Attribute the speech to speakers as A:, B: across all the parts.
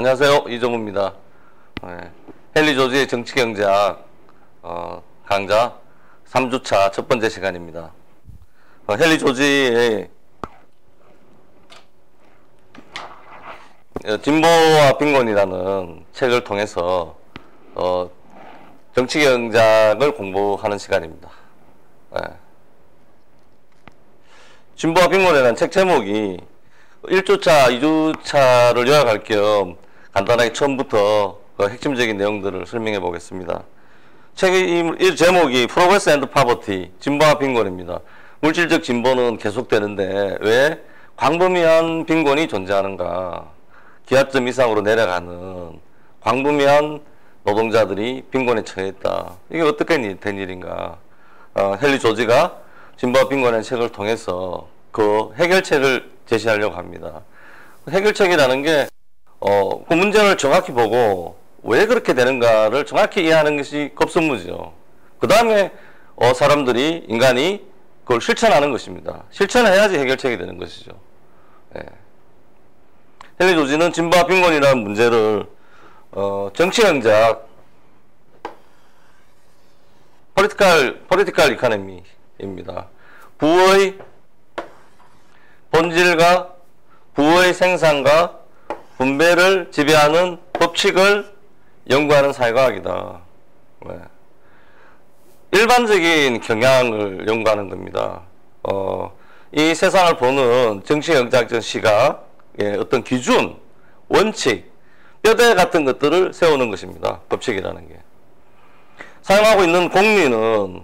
A: 안녕하세요. 이정우입니다. 헨리 조지의 정치경제학 강좌 3주차 첫 번째 시간입니다. 헨리 조지의 진보와 빈곤이라는 책을 통해서 정치경제학을 공부하는 시간입니다. 진보와 빈곤이라는 책 제목이 1주차, 2주차를 요약할 겸 간단하게 처음부터 핵심적인 내용들을 설명해 보겠습니다. 책의 제목이 Progress and Poverty, 진보와 빈곤입니다. 물질적 진보는 계속되는데 왜 광범위한 빈곤이 존재하는가? 기하점 이상으로 내려가는 광범위한 노동자들이 빈곤에 처해있다. 이게 어떻게 된 일인가? 헨리 조지가 진보와 빈곤의 책을 통해서 그 해결책을 제시하려고 합니다. 해결책이라는 게 그 문제를 정확히 보고 왜 그렇게 되는가를 정확히 이해하는 것이 급선무죠. 그 다음에 사람들이, 인간이 그걸 실천하는 것입니다. 실천해야지 해결책이 되는 것이죠. 헨리 조지는 진보와 빈곤이라는 문제를 정치경제학 political economy입니다. 부의 본질과 부의 생산과 분배를 지배하는 법칙을 연구하는 사회과학이다. 일반적인 경향을 연구하는 겁니다. 이 세상을 보는 정치경제학적 시각의 어떤 기준, 원칙, 뼈대 같은 것들을 세우는 것입니다. 법칙이라는 게. 사용하고 있는 공리는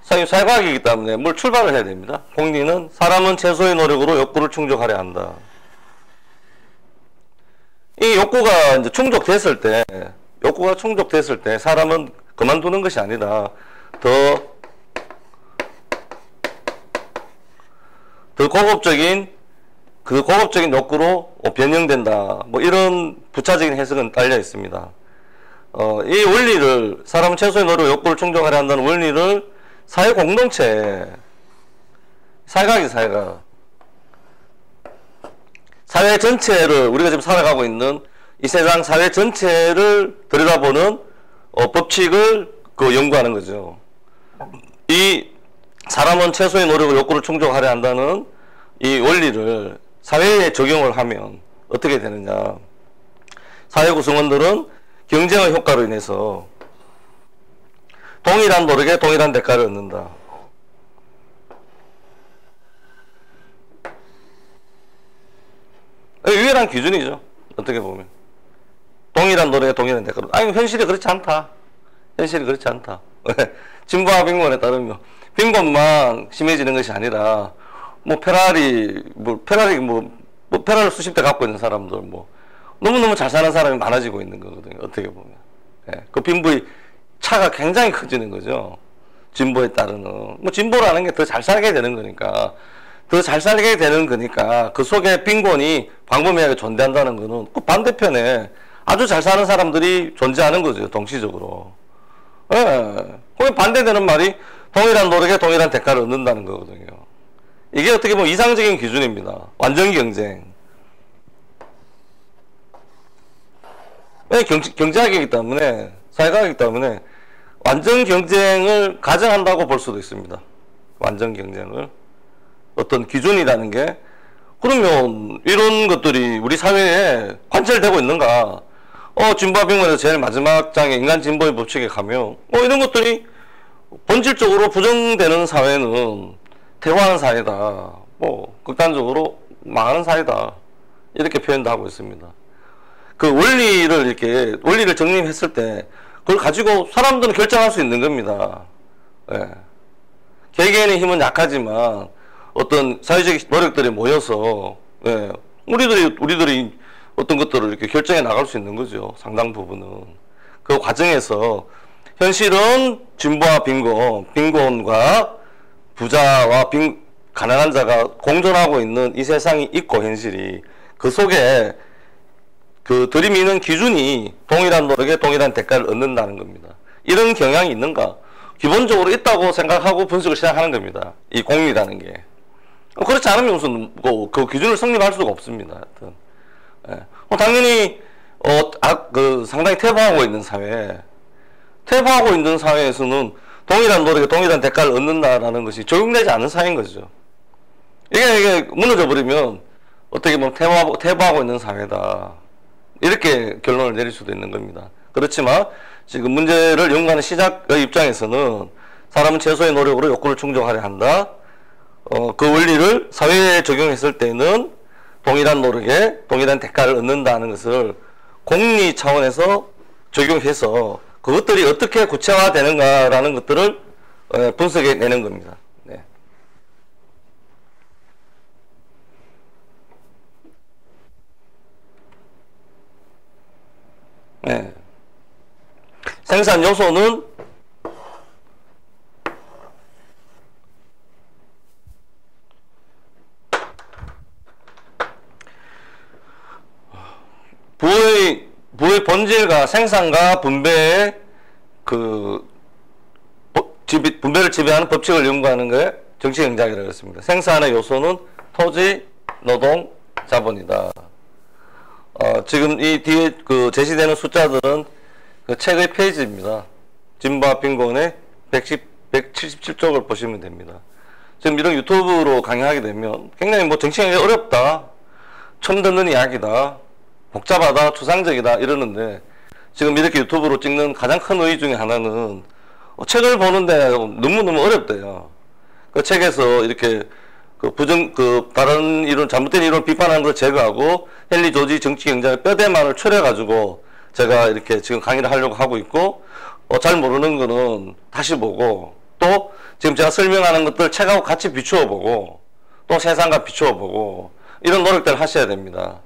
A: 사회과학이기 때문에 뭘 출발을 해야 됩니다. 공리는 사람은 최소의 노력으로 욕구를 충족하려 한다. 이 욕구가 이제 충족됐을 때 사람은 그만두는 것이 아니라 더 고급적인 욕구로 변형된다. 뭐 이런 부차적인 해석은 딸려 있습니다. 이 원리를, 사람은 최소의 노력으로 욕구를 충족하려 한다는 원리를 사회 공동체, 사회학, 사회 전체를, 우리가 지금 살아가고 있는 이 세상 사회 전체를 들여다보는 법칙을 연구하는 거죠. 이 사람은 최소의 노력으로 욕구를 충족하려 한다는 이 원리를 사회에 적용을 하면 어떻게 되느냐. 사회 구성원들은 경쟁의 효과로 인해서 동일한 노력에 동일한 대가를 얻는다. 유일한 기준이죠. 어떻게 보면. 동일한 노력에 동일한 대가를. 아니, 현실이 그렇지 않다. 진보와 빈곤에 따르면 빈곤만 심해지는 것이 아니라 페라리를 수십 대 갖고 있는 사람들, 너무너무 잘 사는 사람이 많아지고 있는 거거든요. 어떻게 보면. 그 빈부의 차가 굉장히 커지는 거죠. 진보에 따르는. 진보라는 게 더 잘 살게 되는 거니까. 그 속에 빈곤이 광범위하게 존재한다는 거는 그 반대편에 아주 잘 사는 사람들이 존재하는 거죠. 동시적으로. 그럼 반대되는 말이 동일한 노력에 동일한 대가를 얻는다는 거거든요. 이게 어떻게 보면 이상적인 기준입니다. 완전 경쟁. 경제학이기 때문에, 사회과학이기 때문에 완전 경쟁을 가정한다고 볼 수도 있습니다. 완전 경쟁을. 어떤 기준이라는 게, 그러면 이런 것들이 우리 사회에 관철되고 있는가? 진보와 빈곤에서 제일 마지막 장에 인간 진보의 법칙에 가면, 이런 것들이 본질적으로 부정되는 사회는 퇴화하는 사회다. 극단적으로 망하는 사회다. 이렇게 표현도 하고 있습니다. 그 원리를 정립했을 때, 그걸 가지고 사람들은 결정할 수 있는 겁니다. 개개인의 힘은 약하지만, 어떤 사회적 노력들이 모여서, 우리들이 어떤 것들을 이렇게 결정해 나갈 수 있는 거죠. 상당 부분은. 그 과정에서, 현실은 진보와 빈곤과 부자와 가난한 자가 공존하고 있는 이 세상이 있고, 현실이. 그 속에 들이미는 기준이 동일한 노력에 동일한 대가를 얻는다는 겁니다. 이런 경향이 있는가? 기본적으로 있다고 생각하고 분석을 시작하는 겁니다. 이 공리라는 게. 그렇지 않으면 무슨 그 기준을 성립할 수가 없습니다. 하여튼. 당연히 상당히 퇴보하고 있는 사회, 퇴보하고 있는 사회에서는 동일한 노력에 동일한 대가를 얻는다라는 것이 적용되지 않은 사회인 거죠. 이게 무너져 버리면 어떻게 보면 퇴보하고 있는 사회다, 이렇게 결론을 내릴 수도 있는 겁니다. 그렇지만 지금 문제를 연구하는 시작의 입장에서는 사람은 최소의 노력으로 욕구를 충족하려 한다. 그 원리를 사회에 적용했을 때는 동일한 노력에 동일한 대가를 얻는다는 것을 공리 차원에서 적용해서 그것들이 어떻게 구체화되는가라는 것들을 분석해 내는 겁니다. 네. 네. 생산 요소는 부의 본질과 생산과 분배의 분배를 지배하는 법칙을 연구하는 게 정치경제학이라고 했습니다. 생산의 요소는 토지, 노동, 자본이다. 지금 이 뒤에 제시되는 숫자들은 그 책의 페이지입니다. 진보와 빈곤의 177쪽을 보시면 됩니다. 지금 이런 유튜브로 강의하게 되면 굉장히 정치경제가 어렵다, 처음 듣는 이야기다, 복잡하다, 추상적이다 이러는데, 지금 이렇게 유튜브로 찍는 가장 큰 의의 중에 하나는 책을 보는데 너무너무 어렵대요. 그 책에서 이렇게 다른 이론, 잘못된 이론 비판하는 걸 제거하고 헨리 조지 정치경제의 뼈대만을 추려가지고 제가 이렇게 지금 강의를 하려고 하고 있고, 잘 모르는 거는 다시 보고, 또 지금 제가 설명하는 것들 책하고 같이 비추어 보고, 또 세상과 비추어 보고, 이런 노력들을 하셔야 됩니다.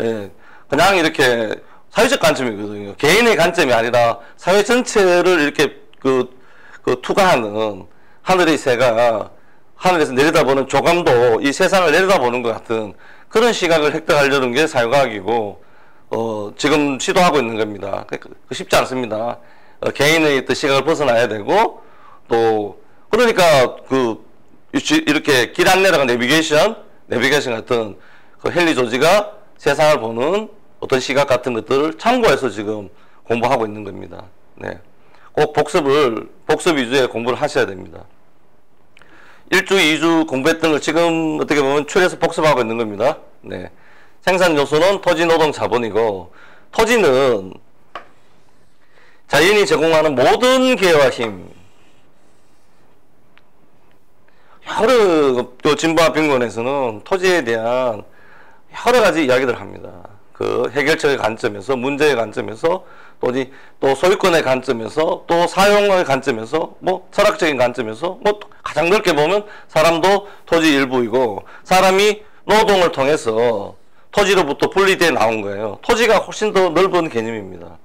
A: 예, 그냥 이렇게 사회적 관점이거든요. 개인의 관점이 아니라 사회 전체를 이렇게 투과하는 하늘의 새가 하늘에서 내려다보는 조감도 이 세상을 내려다보는 것 같은 그런 시각을 획득하려는 게 사회과학이고, 지금 시도하고 있는 겁니다. 쉽지 않습니다. 개인의 시각을 벗어나야 되고, 또 그러니까 이렇게 길 안내라가 내비게이션 같은 헨리 조지가 세상을 보는 어떤 시각 같은 것들을 참고해서 지금 공부하고 있는 겁니다. 네. 꼭 복습 위주의 공부를 하셔야 됩니다. 1주, 2주 공부했던 걸 지금 어떻게 보면 추려서 복습하고 있는 겁니다. 네. 생산 요소는 토지, 노동, 자본이고, 토지는 자연이 제공하는 모든 기회와 힘. 여러 진보와 빈곤에서는 토지에 대한 여러 가지 이야기를 합니다. 해결책의 관점에서, 문제의 관점에서, 또 소유권의 관점에서, 또 사용의 관점에서, 철학적인 관점에서, 가장 넓게 보면 사람도 토지 일부이고, 사람이 노동을 통해서 토지로부터 분리되어 나온 거예요. 토지가 훨씬 더 넓은 개념입니다.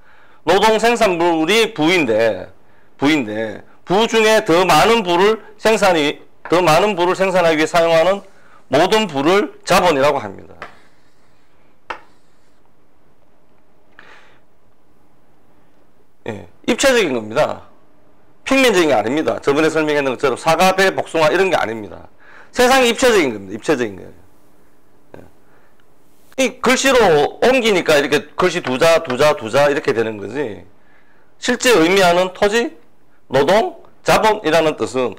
A: 노동 생산물이 부인데, 부 중에 더 많은 부를 생산하기 위해 사용하는 모든 부를 자본이라고 합니다. 예, 입체적인 겁니다. 평면적인 게 아닙니다. 저번에 설명했던 것처럼 사과, 배, 복숭아 이런 게 아닙니다. 세상이 입체적인 겁니다. 입체적인 거예요. 예. 이 글씨로 옮기니까 이렇게 글씨 두자 이렇게 되는 거지, 실제 의미하는 토지, 노동, 자본이라는 뜻은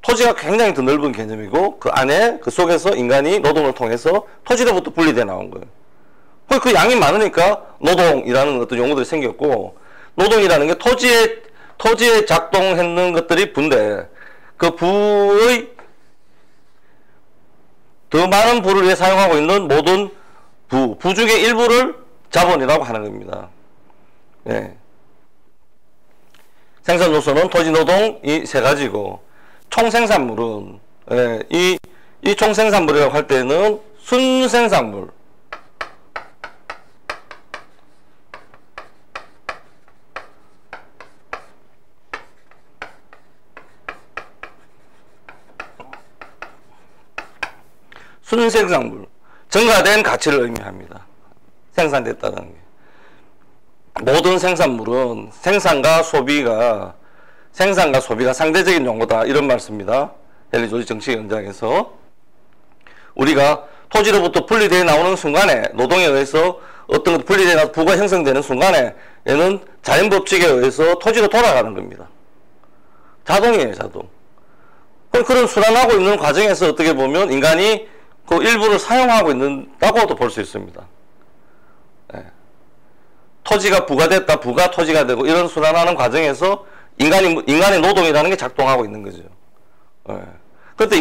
A: 토지가 굉장히 더 넓은 개념이고, 그 안에, 그 속에서 인간이 노동을 통해서 토지로부터 분리되어 나온 거예요. 그 양이 많으니까 노동이라는 어떤 용어들이 생겼고, 노동이라는 게 토지에 작동했는 것들이 부인데, 그 부의 더 많은 부를 위해 사용하고 있는 모든 부 중의 일부를 자본이라고 하는 겁니다. 예. 생산 요소는 토지, 노동 이 세 가지고, 총생산물은, 예, 이 총생산물이라고 할 때는 순생산물, 순생산물, 증가된 가치를 의미합니다. 생산됐다는 게. 모든 생산물은 생산과 소비가 상대적인 용어다, 이런 말씀입니다. 헨리 조지 정치경제학에서 우리가 토지로부터 분리되어 나오는 순간에 노동에 의해서 어떤 것 분리되나 부가 형성되는 순간에 얘는 자연 법칙에 의해서 토지로 돌아가는 겁니다. 자동이에요, 자동. 그런 순환하고 있는 과정에서 어떻게 보면 인간이 그 일부를 사용하고 있다고도 볼 수 있습니다. 예. 토지가 부가 부가 토지가 되고 이런 순환하는 과정에서 인간의 노동이라는 게 작동하고 있는 거죠. 예. 그런데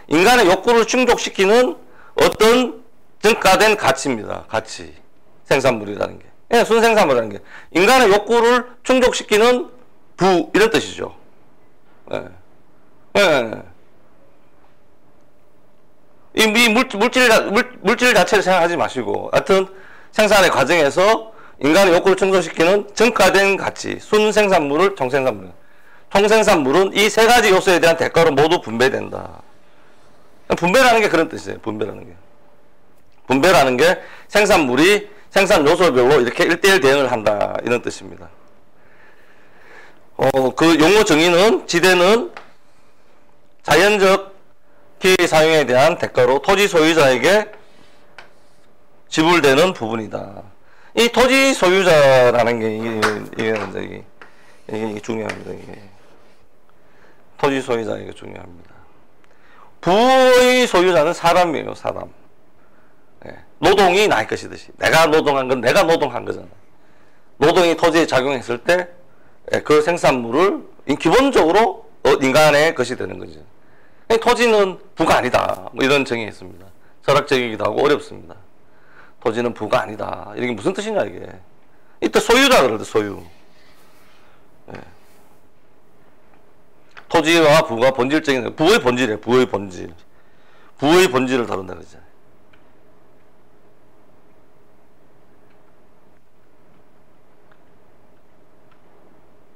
A: 인간의 욕구를 충족시키는 어떤 증가된 가치입니다. 가치. 생산물이라는 게. 예, 순생산물이라는 게. 인간의 욕구를 충족시키는 부, 이런 뜻이죠. 예. 예. 이 물질 자체를 생각하지 마시고, 하여튼 생산의 과정에서 인간의 욕구를 충족시키는 증가된 가치, 순생산물을 총생산물. 총생산물은 이 세 가지 요소에 대한 대가로 모두 분배된다. 분배라는 게 그런 뜻이에요. 분배라는 게. 분배라는 게 생산물이 생산 요소별로 이렇게 1대1 대응을 한다. 이런 뜻입니다. 그 용어 정의는 지대는 자연적 기회 사용에 대한 대가로 토지 소유자에게 지불되는 부분이다. 이 토지 소유자라는 게 이게 중요합니다. 이게. 토지 소유자에게 중요합니다. 부의 소유자는 사람이에요, 사람. 예. 노동이 나의 것이듯이. 내가 노동한 건 내가 노동한 거잖아. 노동이 토지에 작용했을 때, 그 생산물을 기본적으로 인간의 것이 되는 거죠. 토지는 부가 아니다. 뭐 이런 정의가 있습니다. 철학적이기도 하고 어렵습니다. 토지는 부가 아니다. 이게 무슨 뜻이냐, 이게. 이때 소유자 그러죠, 소유. 예. 토지와 부가 본질적인, 부의 본질이에요, 부의 본질. 부의 본질을 다룬다 그러잖아요.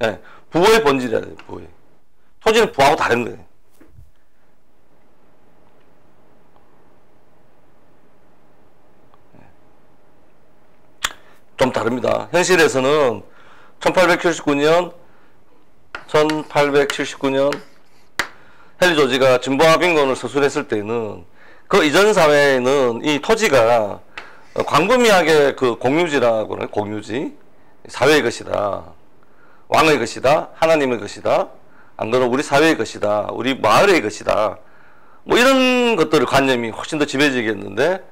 A: 예. 부의 본질이야, 부의. 토지는 부하고 다른 거예요. 좀 다릅니다. 현실에서는 1879년 헨리 조지가 진보화 빈곤을 서술했을 때는 그 이전 사회에는 이 토지가 광범위하게 그 공유지라고 그러는 공유지, 사회의 것이다, 왕의 것이다, 하나님의 것이다, 안 그러면 우리 사회의 것이다, 우리 마을의 것이다, 뭐 이런 것들을 관념이 훨씬 더 지배적이었는데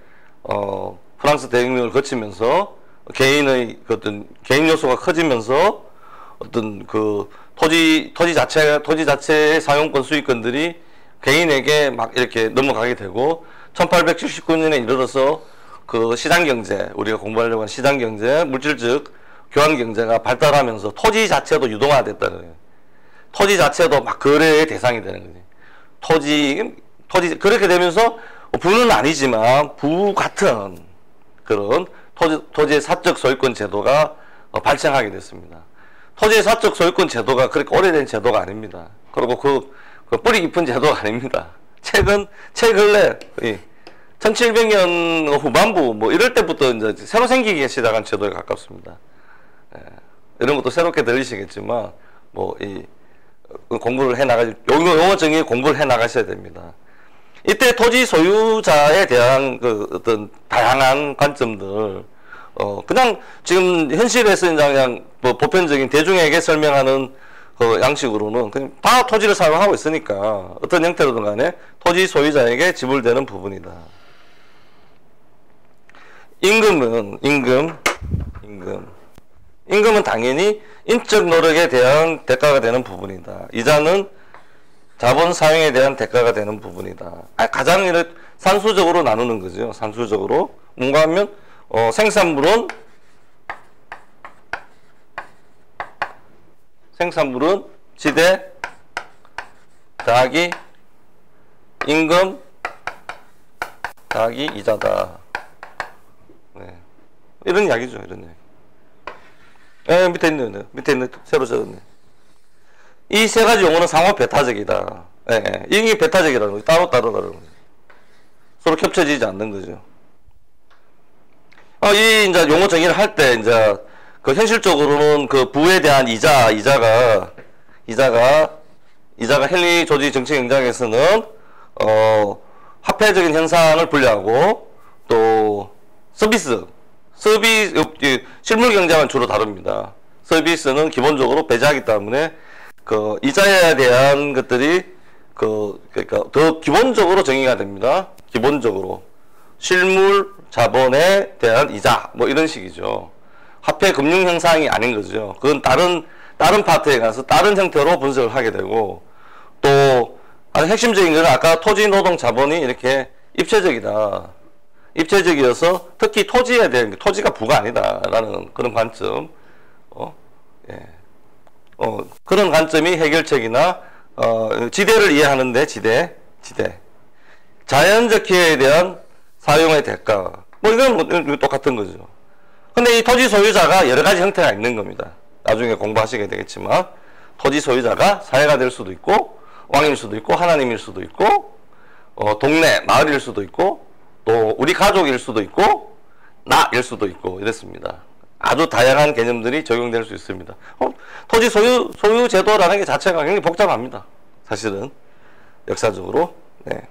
A: 프랑스 대혁명을 거치면서 개인의 어떤 개인 요소가 커지면서 어떤 그 토지 자체의 사용권 수익권들이 개인에게 막 이렇게 넘어가게 되고 1879년에 이르러서 그 시장경제, 우리가 공부하려고 하는 시장경제, 물질적 교환경제가 발달하면서 토지 자체도 유동화됐다는 거예요. 토지 자체도 막 거래의 대상이 되는 거지. 토지 그렇게 되면서 부는 아니지만 부 같은 그런 토지의 사적 소유권 제도가 발생하게 됐습니다. 토지의 사적 소유권 제도가 그렇게 오래된 제도가 아닙니다. 그리고 그 뿌리 깊은 제도가 아닙니다. 최근래 1700년 후반부 뭐 이럴 때부터 이제 새로 생기기 시작한 제도에 가깝습니다. 예, 이런 것도 새롭게 들리시겠지만 뭐 공부를 해 용어 정의에 공부를 해 나가셔야 됩니다. 이때 토지 소유자에 대한 그 어떤 다양한 관점들, 그냥 지금 현실에서 그냥 뭐 보편적인 대중에게 설명하는 그 양식으로는 그냥 다 토지를 사용하고 있으니까 어떤 형태로든 간에 토지 소유자에게 지불되는 부분이다. 임금은 당연히 인적 노력에 대한 대가가 되는 부분이다. 이자는 자본 사용에 대한 대가가 되는 부분이다. 가장 산수적으로 나누는 거죠. 산수적으로. 뭔가 하면 생산물은 지대 더하기 임금 더하기 이자다. 네. 이런 이야기죠. 이런 이야기. 밑에 있네. 새로 적었네. 이 세 가지 용어는 상호 배타적이다. 이게 배타적이라는 거죠. 따로따로 다른 거죠. 서로 겹쳐지지 않는 거죠. 이 이제 용어 정의를 할 때 이제 그 현실적으로는 그 부에 대한 이자가 헨리 조지 정치 경제학에서는 화폐적인 현상을 분류하고 또 실물 경제만 주로 다룹니다. 서비스는 기본적으로 배제하기 때문에 그 이자에 대한 것들이 그러니까 더 기본적으로 정의가 됩니다. 기본적으로 실물 자본에 대한 이자 뭐 이런 식이죠. 화폐 금융 형상이 아닌 거죠. 그건 다른 파트에 가서 다른 형태로 분석을 하게 되고, 또 아주 핵심적인 것은 아까 토지 노동 자본이 이렇게 입체적이다. 입체적이어서 특히 토지에 대한 토지가 부가 아니다라는 그런 관점, 그런 관점이 해결책이나 지대를 이해하는데 지대 자연적 기회에 대한 사용의 대가 뭐 이건 똑같은 거죠. 근데 이 토지 소유자가 여러 가지 형태가 있는 겁니다. 나중에 공부하시게 되겠지만 토지 소유자가 사회가 될 수도 있고 왕일 수도 있고 하나님일 수도 있고 동네 마을일 수도 있고 또 우리 가족일 수도 있고 나일 수도 있고 이랬습니다. 아주 다양한 개념들이 적용될 수 있습니다. 토지 소유 제도라는 게 자체가 굉장히 복잡합니다. 사실은 역사적으로. 네.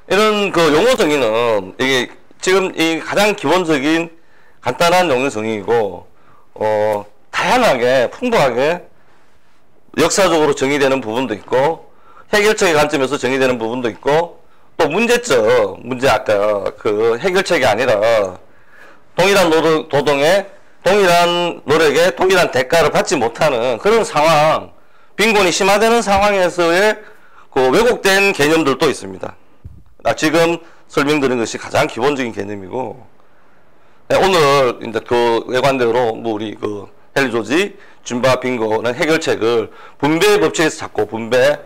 A: 이런 그 용어 정의는 이게 지금 이 가장 기본적인 간단한 용어 정의이고 다양하게 풍부하게 역사적으로 정의되는 부분도 있고 해결책의 관점에서 정의되는 부분도 있고 또 문제 아까 그 해결책이 아니라 동일한 노동에 동일한 노력에 동일한 대가를 받지 못하는 그런 상황, 빈곤이 심화되는 상황에서의 그 왜곡된 개념들도 있습니다. 지금 설명드린 것이 가장 기본적인 개념이고, 네, 오늘 이제 그 외관대로 뭐 우리 그 헨리 조지 준바 빈곤의 해결책을 분배 법칙에서 찾고 분배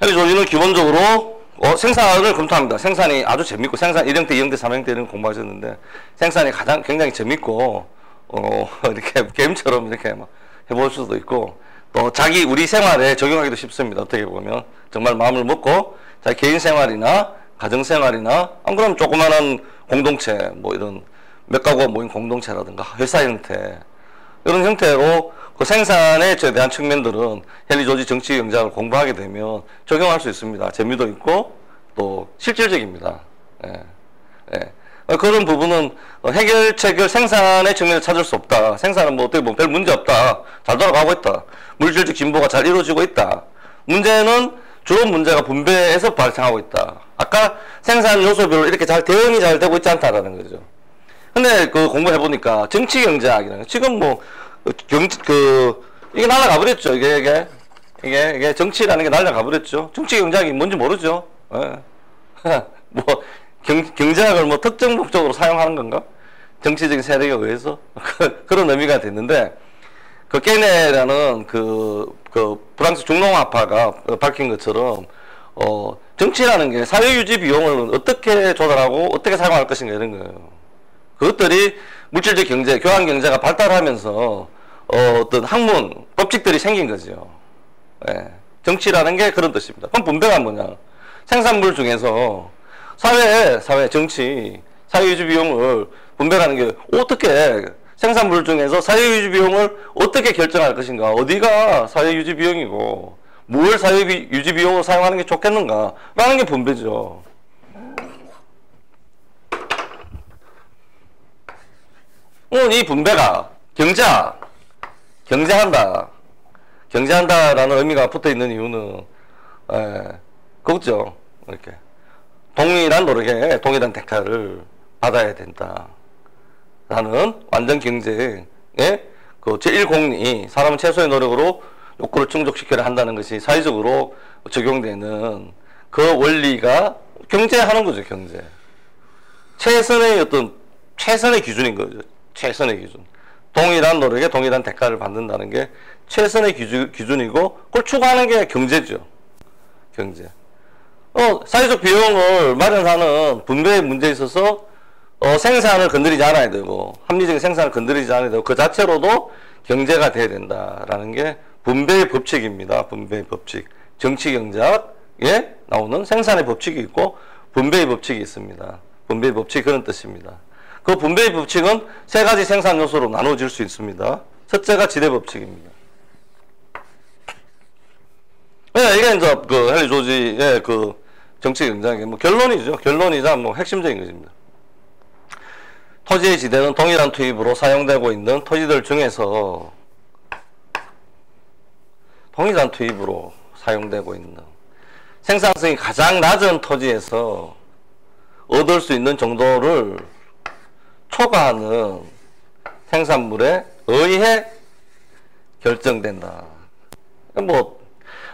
A: 헨리 조지는 기본적으로 생산을 검토합니다. 생산이 아주 재밌고, 생산 1형태, 2형태, 3형태 이런 공부하셨는데, 생산이 굉장히 재밌고, 이렇게 게임처럼 이렇게 막 해볼 수도 있고, 또 우리 생활에 적용하기도 쉽습니다. 어떻게 보면. 정말 마음을 먹고, 자기 개인 생활이나, 가정 생활이나, 안 그러면 조그마한 공동체, 뭐 이런 몇 가구가 모인 공동체라든가, 회사 형태, 이런 형태로 그 생산에 대한 측면들은 헨리 조지 정치 경제학을 공부하게 되면 적용할 수 있습니다. 재미도 있고 또 실질적입니다. 그런 부분은 해결책을 생산의 측면에서 찾을 수 없다. 생산은 뭐 어떻게 보면 별 문제 없다. 잘 돌아가고 있다. 물질적 진보가 잘 이루어지고 있다. 문제는 주로 문제가 분배에서 발생하고 있다. 아까 생산 요소별로 이렇게 대응이 잘 되고 있지 않다라는 거죠. 근데 그 공부해 보니까 정치 경제학이라는 거 지금 뭐 이게 날아가 버렸죠. 이게 정치라는 게 날아가 버렸죠. 정치 경제학이 뭔지 모르죠. 뭐 경제학을 뭐 특정 목적으로 사용하는 건가? 정치적인 세력에 의해서 그런 의미가 됐는데, 그 깨네라는 그 프랑스 중농학파가 밝힌 것처럼 정치라는 게 사회유지 비용을 어떻게 조달하고 어떻게 사용할 것인가 이런 거예요. 그것들이 물질적 경제, 교환 경제가 발달하면서 어떤 학문, 법칙들이 생긴 거죠. 정치라는 게 그런 뜻입니다. 그럼 분배가 뭐냐? 생산물 중에서 사회, 정치, 사회유지 비용을 분배하는 게 어떻게 생산물 중에서 사회유지 비용을 어떻게 결정할 것인가? 어디가 사회유지 비용이고 뭘 사회유지 비용으로 사용하는 게 좋겠는가? 라는 게 분배죠. 이 분배가 경제한다라는 의미가 붙어 있는 이유는, 그거죠. 이렇게. 동일한 노력에 동일한 대가를 받아야 된다. 라는 완전 경제의 그 제1공리, 사람은 최소의 노력으로 욕구를 충족시켜야 한다는 것이 사회적으로 적용되는 그 원리가 경제하는 거죠, 경제. 최선의 기준인 거죠. 최선의 기준. 동일한 노력에 동일한 대가를 받는다는 게 최선의 기준이고, 그걸 추구하는 게 경제죠. 경제. 사회적 비용을 마련하는 분배의 문제에 있어서, 생산을 건드리지 않아야 되고, 합리적인 생산을 건드리지 않아야 되고, 그 자체로도 경제가 돼야 된다라는 게 분배의 법칙입니다. 분배의 법칙. 정치 경제학, 나오는 생산의 법칙이 있고 분배의 법칙이 있습니다. 분배의 법칙 그런 뜻입니다. 그 분배의 법칙은 세 가지 생산 요소로 나눠질 수 있습니다. 첫째가 지대 법칙입니다. 이게 이제 그 헨리 조지의 그 정치 경쟁의 뭐 결론이죠. 결론이자 뭐 핵심적인 것입니다. 토지의 지대는 동일한 투입으로 사용되고 있는 토지들 중에서 동일한 투입으로 사용되고 있는 생산성이 가장 낮은 토지에서 얻을 수 있는 정도를 초과하는 생산물에 의해 결정된다. 뭐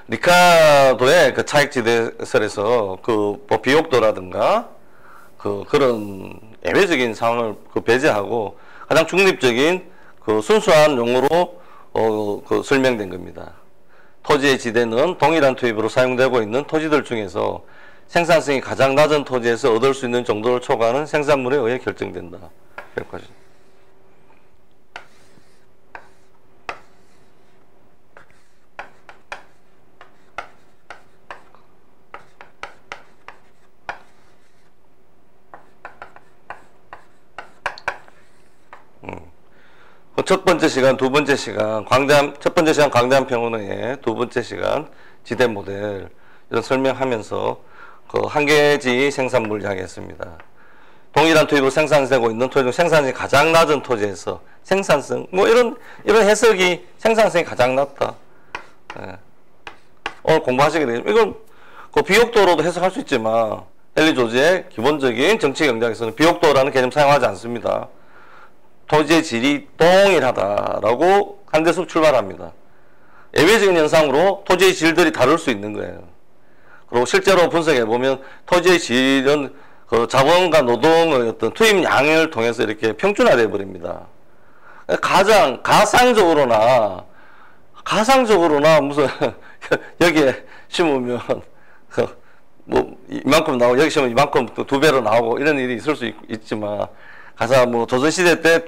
A: 리카도의 그 차익지대설에서 그 뭐 비옥도라든가 그런 예외적인 상황을 배제하고 가장 중립적인 그 순수한 용어로 그 설명된 겁니다. 토지의 지대는 동일한 투입으로 사용되고 있는 토지들 중에서 생산성이 가장 낮은 토지에서 얻을 수 있는 정도를 초과하는 생산물에 의해 결정된다. 여기까지. 첫 번째 시간, 두 번째 시간, 첫 번째 시간 광대암 평원의 두 번째 시간 지대 모델 이런 설명하면서 그 한계지 생산물 이야기했습니다. 동일한 투입으로 생산되고 있는 토지 중 생산성이 가장 낮은 토지에서 생산성 뭐 이런 해석이 생산성이 가장 낮다. 네. 오늘 공부하시게 되겠습니다. 이건 그 비옥도로도 해석할 수 있지만 헨리 조지의 기본적인 정치 경제학에서는 비옥도라는 개념 사용하지 않습니다. 토지의 질이 동일하다라고 한 데서 출발합니다. 예외적인 현상으로 토지의 질들이 다를 수 있는 거예요. 그리고 실제로 분석해보면 토지의 질은 그 자본과 노동의 어떤 투입량을 통해서 이렇게 평준화되어 버립니다. 가상적으로나 무슨 여기에 심으면 뭐 이만큼 나오고 여기 심으면 이만큼 두 배로 나오고 이런 일이 있을 수 있지만 가서 뭐 조선시대 때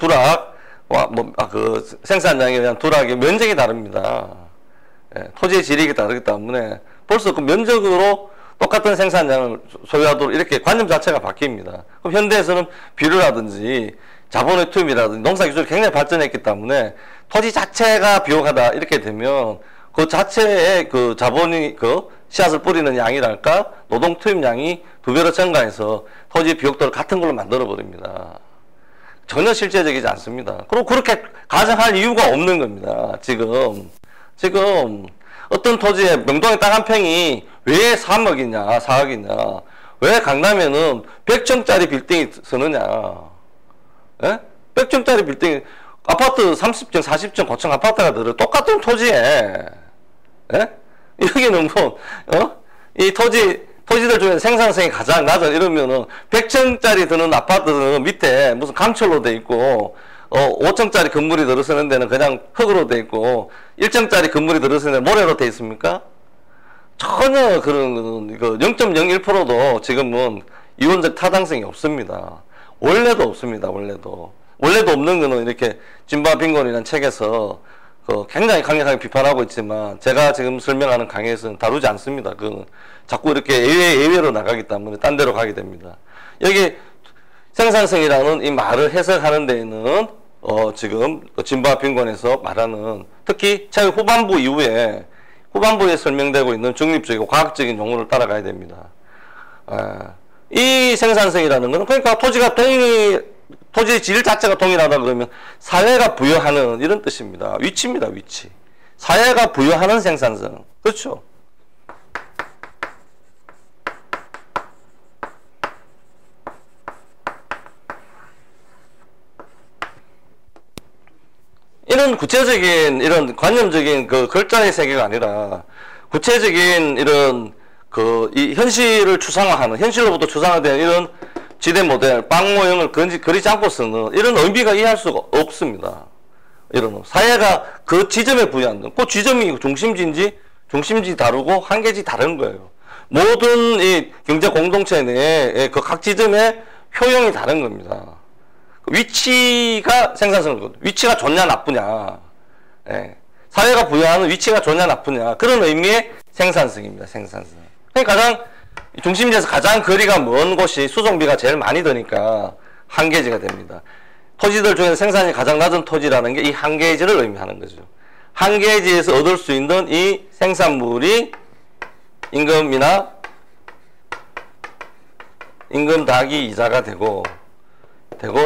A: 그 생산량에 대한 두락의 면적이 다릅니다. 토지의 질이 다르기 때문에 벌써 그 면적으로 똑같은 생산량을 소유하도록 이렇게 관념 자체가 바뀝니다. 그럼 현대에서는 비료라든지 자본의 투입이라든지 농사 기술이 굉장히 발전했기 때문에 토지 자체가 비옥하다 이렇게 되면 그 자체의 그 자본이 그 씨앗을 뿌리는 양이랄까 노동 투입량이 두 배로 증가해서 토지 비옥도를 같은 걸로 만들어 버립니다. 전혀 실제적이지 않습니다. 그리고 그렇게 가정할 이유가 없는 겁니다. 지금 어떤 토지에 명동의 땅 한 평이 왜 3억이냐 4억이냐 왜 강남에는 100층짜리 빌딩이 서느냐 100층짜리 빌딩 아파트 30층 40층 고층 아파트가 들어 똑같은 토지에 여기는 뭐 이 토지들 중에 생산성이 가장 낮은 이러면은 100층짜리 드는 아파트는 밑에 무슨 강철로 돼 있고 5층짜리 건물이 들어서는 데는 그냥 흙으로 돼 있고 1층짜리 건물이 들어서는 데는 모래로 돼 있습니까? 전혀 그런 0.01%도 지금은 이론적 타당성이 없습니다. 원래도 없습니다. 원래도 없는 거는 이렇게 진보와 빈곤이라는 책에서 굉장히 강력하게 비판하고 있지만 제가 지금 설명하는 강의에서는 다루지 않습니다. 자꾸 이렇게 예외로 나가기 때문에 딴 데로 가게 됩니다. 여기 생산성이라는 이 말을 해석하는 데에는 지금 진보와 빈곤에서 말하는 특히 최근 후반부에 설명되고 있는 중립적이고 과학적인 용어를 따라가야 됩니다. 이 생산성이라는 것은 그러니까 토지의 질 자체가 동일하다 그러면 사회가 부여하는 이런 뜻입니다. 위치입니다. 위치. 사회가 부여하는 생산성. 그렇죠? 이런 구체적인 이런 관념적인 그 글자의 세계가 아니라 구체적인 이런 이 현실을 추상화하는 현실로부터 추상화된 이런 지대 모델, 빵 모형을 그리지 않고서는 이런 의미가 이해할 수가 없습니다. 이런 사회가 그 지점에 부여하는 그 지점이 중심지 다르고 한계지 다른 거예요. 모든 이 경제 공동체 내에 그 각 지점의 효용이 다른 겁니다. 위치가 생산성이거든요. 위치가 좋냐 나쁘냐. 사회가 부여하는 위치가 좋냐 나쁘냐. 그런 의미의 생산성입니다. 생산성. 가장 중심지에서 가장 거리가 먼 곳이 수송비가 제일 많이 드니까 한계지가 됩니다. 토지들 중에서 생산이 가장 낮은 토지라는 게 이 한계지를 의미하는 거죠. 한계지에서 얻을 수 있는 이 생산물이 임금이나 임금 더하기 이자가 되고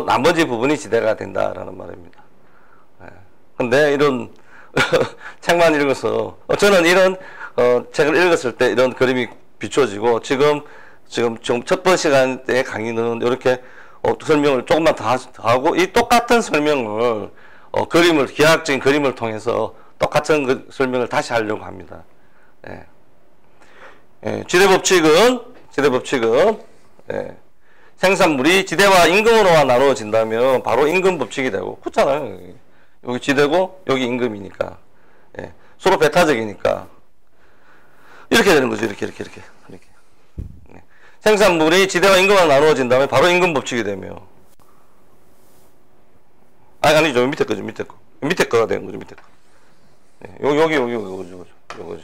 A: 나머지 부분이 지대가 된다라는 말입니다. 근데 이런 책만 읽어서 저는 이런 책을 읽었을 때 이런 그림이 비춰지고 지금 첫 번째 시간 때 강의는 이렇게 설명을 조금만 더 하고 이 똑같은 설명을 그림을 기하학적인 그림을 통해서 똑같은 그 설명을 다시 하려고 합니다. 지대법칙은 생산물이 지대와 임금으로 나누어진다면 바로 임금법칙이 되고 그렇잖아요. 여기 지대고 여기 임금이니까 서로 배타적이니까 이렇게 되는 거죠. 이렇게. 생산물이 지대와 임금으로 나누어진다면 바로 임금법칙이 되며 아니죠. 밑에 거죠. 밑에 거가 되는 거죠. 밑에 거. 요거지.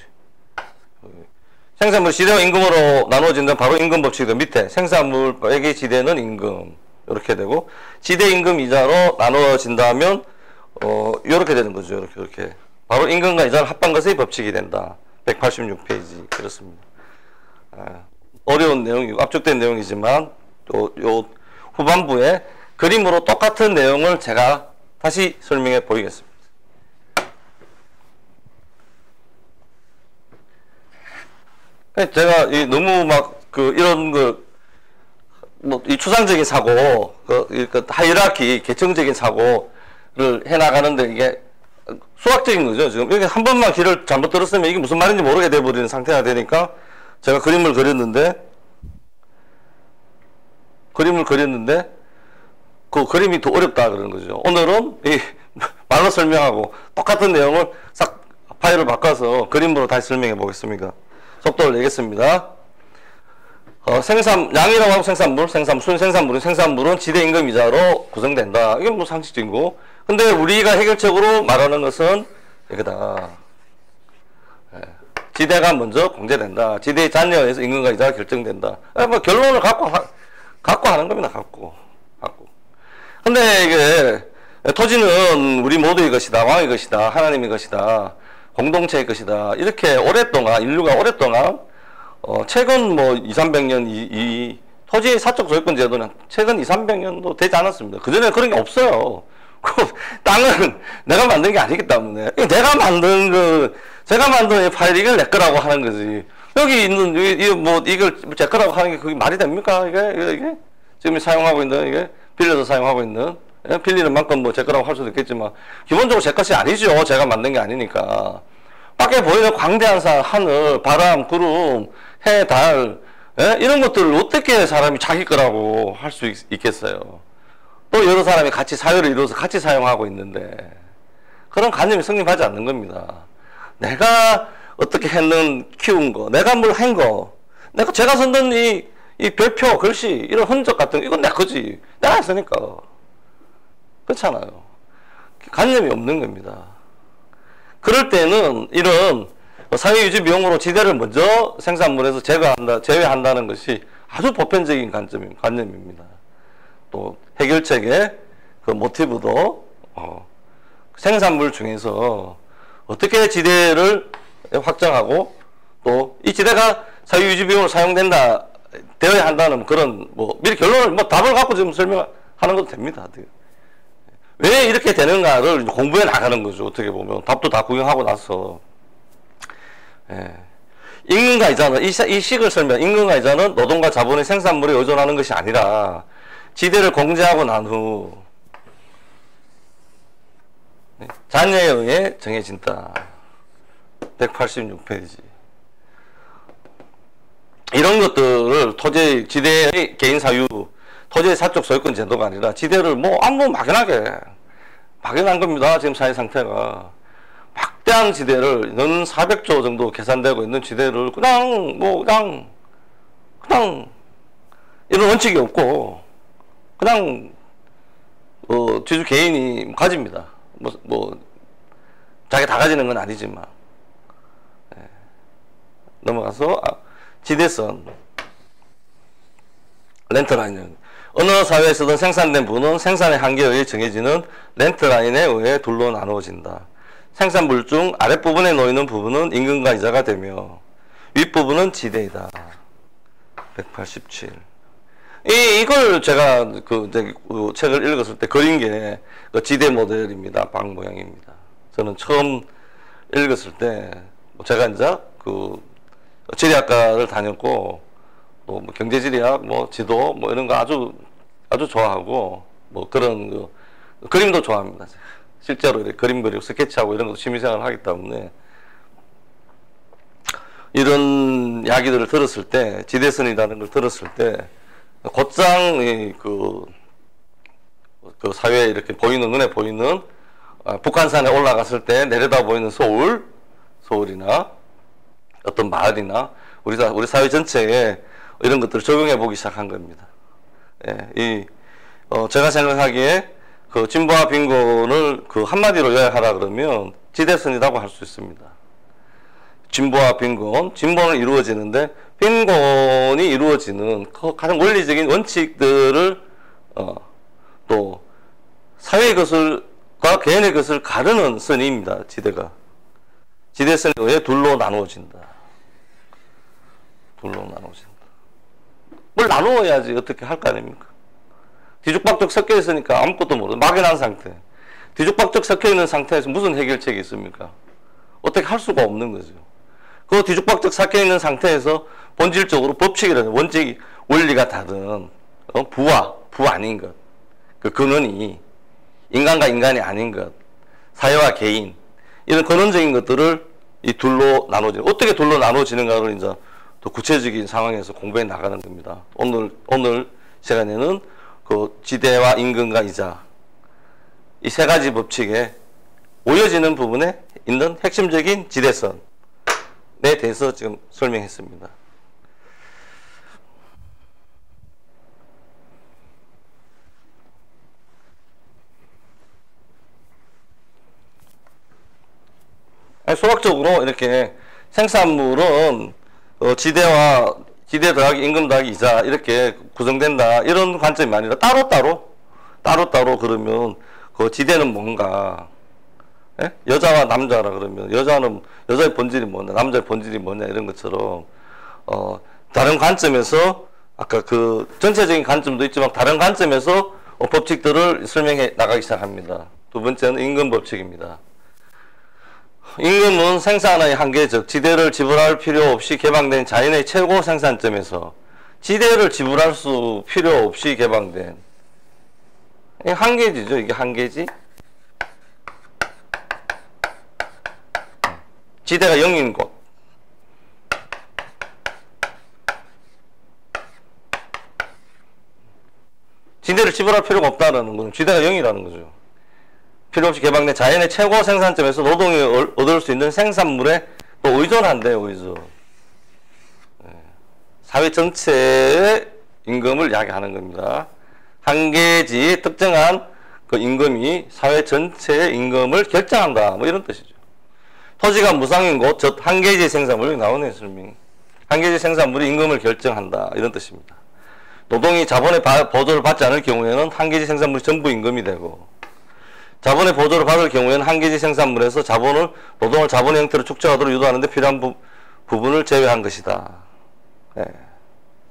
A: 생산물 지대와 임금으로 나누어진다면 바로 임금법칙이 되고 밑에 생산물에게 지대는 임금 이렇게 되고 지대 임금 이자로 나누어진다면 이렇게 되는 거죠. 이렇게 바로 임금과 이자를 합한 것의 법칙이 된다. 186페이지 그렇습니다. 어려운 내용이고 압축된 내용이지만 요 후반부에 그림으로 똑같은 내용을 제가 다시 설명해 보이겠습니다. 제가 너무 이런 이 추상적인 사고, 하이라키 계층적인 사고를 해나가는데 이게 수학적인 거죠. 지금 여기 한 번만 길을 잘못 들었으면 이게 무슨 말인지 모르게 돼버리는 상태가 되니까 제가 그림을 그렸는데 그 그림이 더 어렵다 그러는 거죠. 오늘은 이 말로 설명하고 똑같은 내용을 싹 파일을 바꿔서 그림으로 다시 설명해 보겠습니다. 속도를 내겠습니다. 양이라고 하고 생산물은 지대 임금 이자로 구성된다. 이게 뭐 상식적인 거. 근데 우리가 해결책으로 말하는 것은 이거다. 지대가 먼저 공제된다. 지대의 잔여에 의해서 임금과 이자가 결정된다. 뭐 결론을 갖고 하는 겁니다. 갖고. 근데 이게 토지는 우리 모두의 것이다. 왕의 것이다. 하나님의 것이다. 공동체의 것이다. 이렇게 인류가 오랫동안 최근 200~300년 이 토지의 사적 소유권 제도는 최근 200~300년도 되지 않았습니다. 그전에 그런 게 없어요. 땅은 내가 만든 게 아니기 때문에 제가 만든 이 파일이 이걸 내 거라고 하는 거지. 여기 있는 이걸 제 거라고 하는 게 그게 말이 됩니까? 이게 지금 사용하고 있는 이게 빌려서 사용하고 있는 빌리는 만큼 제 거라고 할 수도 있겠지만 기본적으로 제 것이 아니죠. 제가 만든 게 아니니까. 밖에 보이는 광대한 산, 하늘, 바람, 구름, 해, 달 이런 것들을 어떻게 사람이 자기 거라고 할 수 있겠어요. 또 여러 사람이 같이 사유를 이루어서 같이 사용하고 있는데 그런 관념이 성립하지 않는 겁니다. 내가 어떻게 키운 거, 내가 뭘 한 거, 제가 썼던 이 별표, 글씨, 이런 흔적 같은 거, 이건 내 거지. 내가 했으니까. 그렇잖아요. 관념이 없는 겁니다. 그럴 때는 이런 사회유지 비용으로 지대를 먼저 생산물에서 제외한다는 것이 아주 보편적인 관념입니다. 또 해결책의 그 모티브도 생산물 중에서 어떻게 지대를 확정하고 또 이 지대가 사회유지 비용으로 되어야 한다는 그런 미리 결론을 답을 갖고 지금 설명하는 것도 됩니다. 왜 이렇게 되는가를 공부해 나가는 거죠. 어떻게 보면 답도 다 구경하고 나서 임금과 이자는 이 식을 임금과 이자는 노동과 자본의 생산물에 의존하는 것이 아니라 지대를 공제하고 난 후 잔여에 의해 정해진다. 186페이지. 이런 것들을 토지의 지대의 개인 사유, 토지의 사적 소유권 제도가 아니라 지대를 아무 막연한 겁니다. 지금 사회 상태가. 막대한 지대를, 연 400조 정도 계산되고 있는 지대를 그냥 이런 원칙이 없고, 그냥, 지주 개인이 가집니다. 자기가 다 가지는 건 아니지만. 넘어가서, 지대선, 렌트라인은 어느 사회에서든 생산된 부는 생산의 한계에 의해 정해지는 렌트라인에 의해 둘로 나누어진다. 생산물 중 아랫부분에 놓이는 부분은 임금과 이자가 되며 윗부분은 지대이다. 187. 이걸 제가 그 책을 읽었을 때 그린 게 그 지대 모델입니다. 방 모양입니다. 저는 처음 읽었을 때 제가 이제 그 지리학과를 다녔고 또 뭐 경제지리학, 뭐 지도, 뭐 이런 거 아주 좋아하고 뭐 그런 그 그림도 좋아합니다. 실제로 이렇게 그림 그리고 스케치하고 이런 것도 취미생활을 하기 때문에 이런 이야기들을 들었을 때, 지대선이라는 걸 들었을 때 곧장 그 사회에 이렇게 보이는, 눈에 보이는 북한산에 올라갔을 때 내려다 보이는 서울이나 어떤 마을이나 우리 사회 전체에 이런 것들을 적용해 보기 시작한 겁니다. 예, 제가 생각하기에 그 진보와 빈곤을 그 한마디로 요약하라 그러면 지대선이라고 할 수 있습니다. 진보와 빈곤, 진보는 이루어지는데 빈곤이 이루어지는 가장 원리적인 원칙들을 또 사회의 것과 개인의 것을 가르는 선입니다. 지대가. 지대선에 의해 둘로 나누어진다. 둘로 나누어진다. 뭘 나누어야지 어떻게 할 거 아닙니까? 뒤죽박죽 섞여 있으니까 아무것도 모르고 막연한 상태. 뒤죽박죽 섞여 있는 상태에서 무슨 해결책이 있습니까? 어떻게 할 수가 없는 거죠. 그 뒤죽박죽 섞여 있는 상태에서 본질적으로 법칙이라는 원칙, 원리가 다른 부 아닌 것, 그 근원이 인간과 인간이 아닌 것, 사회와 개인, 이런 근원적인 것들을 이 둘로 나눠지는, 어떻게 둘로 나눠지는가를 이제 더 구체적인 상황에서 공부해 나가는 겁니다. 오늘 시간에는 그 지대와 임금과 이자, 이 세 가지 법칙에 모여지는 부분에 있는 핵심적인 지대선에 대해서 지금 설명했습니다. 수학적으로 이렇게 생산물은 지대 더하기 임금 더하기 이자 이렇게 구성된다, 이런 관점이 아니라 따로따로 그러면 그 지대는 뭔가, 예? 여자와 남자라 그러면 여자의 본질이 뭐냐, 남자의 본질이 뭐냐, 이런 것처럼 다른 관점에서 아까 그 전체적인 관점도 있지만 다른 관점에서 법칙들을 설명해 나가기 시작합니다. 두 번째는 임금 법칙입니다. 임금은 생산의 한계, 즉 지대를 지불할 필요 없이 개방된 자연의 최고 생산점에서 지대를 지불할 수 필요 없이 개방된 한계지죠. 이게 한계지. 지대가 0인 곳. 지대를 지불할 필요가 없다는 건 지대가 0이라는 거죠. 필요 없이 개방된 자연의 최고 생산점에서 노동이 얻을 수 있는 생산물에 또 의존한대요, 의존. 사회 전체의 임금을 이야기하는 겁니다. 한계지, 특정한 그 임금이 사회 전체의 임금을 결정한다, 뭐 이런 뜻이죠. 토지가 무상인 곳, 즉 한계지 생산물이 나오네, 설명. 한계지 생산물이 임금을 결정한다, 이런 뜻입니다. 노동이 자본의 보조를 받지 않을 경우에는 한계지 생산물이 전부 임금이 되고, 자본의 보조를 받을 경우에는 한계지 생산물에서 노동을 자본의 형태로 축적하도록 유도하는 데 필요한 부분을 제외한 것이다. 예.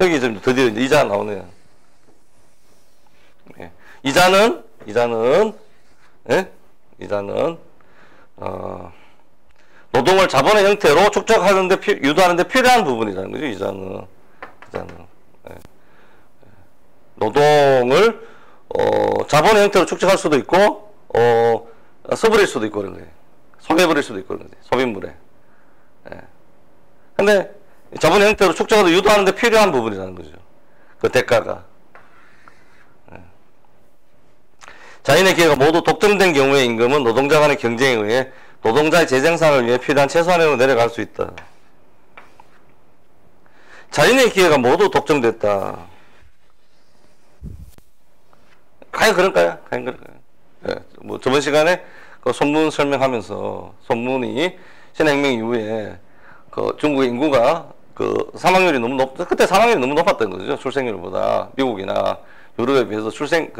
A: 여기 좀 드디어 이자 나오네요. 예. 이자는 노동을 자본의 형태로 축적하는데 유도하는데 필요한 부분이라는 거죠. 이자는. 예. 노동을 자본의 형태로 축적할 수도 있고 써버릴 수도 있고 그런 거예요. 소개해버릴 수도 있고 그런 거예요. 소비물에. 예. 근데 자본의 형태로 축적하도 유도하는 데 필요한 부분이라는 거죠. 그 대가가. 예. 자인의 기회가 모두 독점된 경우의 임금은 노동자 간의 경쟁에 의해 노동자의 재생산을 위해 필요한 최소한으로 내려갈 수 있다. 자인의 기회가 모두 독점됐다. 과연 그럴까요? 예, 뭐 저번 시간에 그 손문 설명하면서 손문이 신혁명 이후에 그 중국의 인구가 사망률이 그때 사망률이 너무 높았던 거죠. 출생률보다. 미국이나 유럽에 비해서